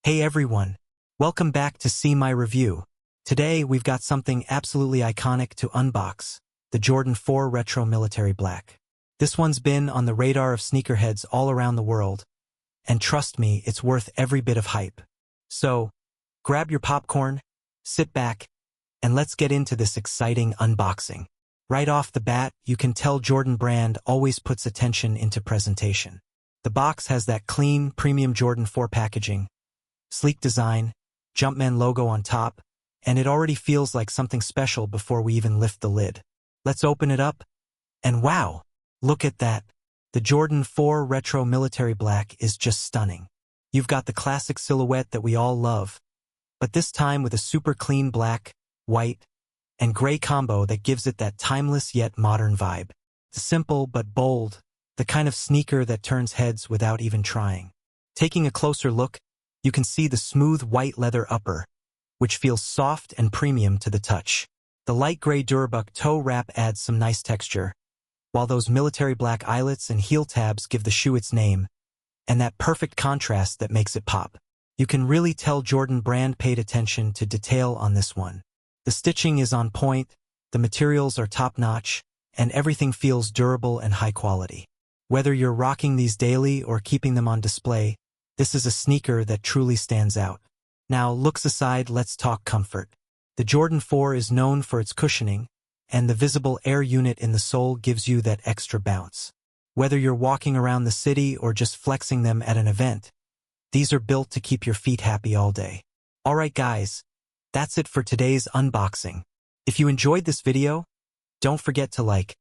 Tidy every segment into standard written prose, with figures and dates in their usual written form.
Hey everyone, welcome back to See My Review. Today we've got something absolutely iconic to unbox, the Jordan 4 Retro Military Black. This one's been on the radar of sneakerheads all around the world, and trust me, it's worth every bit of hype. So, grab your popcorn, sit back, and let's get into this exciting unboxing. Right off the bat, you can tell Jordan brand always puts attention into presentation. The box has that clean, premium Jordan 4 packaging, sleek design, Jumpman logo on top, and it already feels like something special before we even lift the lid. Let's open it up, and wow, look at that. The Jordan 4 Retro Military Black is just stunning. You've got the classic silhouette that we all love, but this time with a super clean black, white, and gray combo that gives it that timeless yet modern vibe. The simple but bold, the kind of sneaker that turns heads without even trying. Taking a closer look, you can see the smooth white leather upper, which feels soft and premium to the touch. The light gray Durabuck toe wrap adds some nice texture, while those military black eyelets and heel tabs give the shoe its name, and that perfect contrast that makes it pop. You can really tell Jordan brand paid attention to detail on this one. The stitching is on point, the materials are top-notch, and everything feels durable and high quality. Whether you're rocking these daily or keeping them on display, this is a sneaker that truly stands out. Now, looks aside, let's talk comfort. The Jordan 4 is known for its cushioning, and the visible air unit in the sole gives you that extra bounce. Whether you're walking around the city or just flexing them at an event, these are built to keep your feet happy all day. Alright guys, that's it for today's unboxing. If you enjoyed this video, don't forget to like,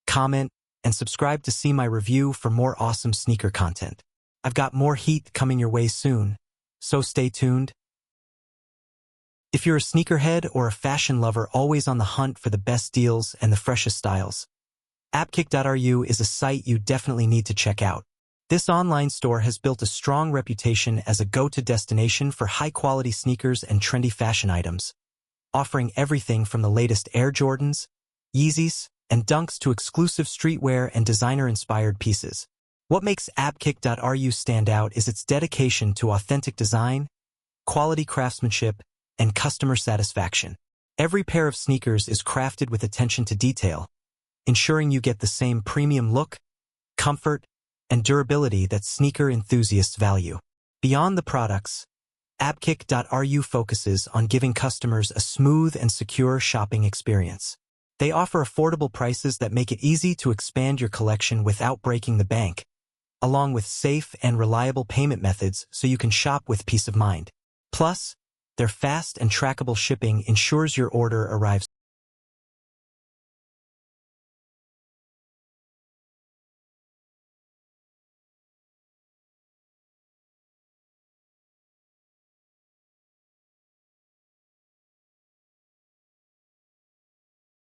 comment, and subscribe to See My Review for more awesome sneaker content. I've got more heat coming your way soon, so stay tuned. If you're a sneakerhead or a fashion lover always on the hunt for the best deals and the freshest styles, appkick.ru is a site you definitely need to check out. This online store has built a strong reputation as a go-to destination for high-quality sneakers and trendy fashion items, offering everything from the latest Air Jordans, Yeezys, and Dunks to exclusive streetwear and designer-inspired pieces. What makes appkick.ru stand out is its dedication to authentic design, quality craftsmanship, and customer satisfaction. Every pair of sneakers is crafted with attention to detail, ensuring you get the same premium look, comfort, and durability that sneaker enthusiasts value. Beyond the products, appkick.ru focuses on giving customers a smooth and secure shopping experience. They offer affordable prices that make it easy to expand your collection without breaking the bank, along with safe and reliable payment methods so you can shop with peace of mind. Plus, their fast and trackable shipping ensures your order arrives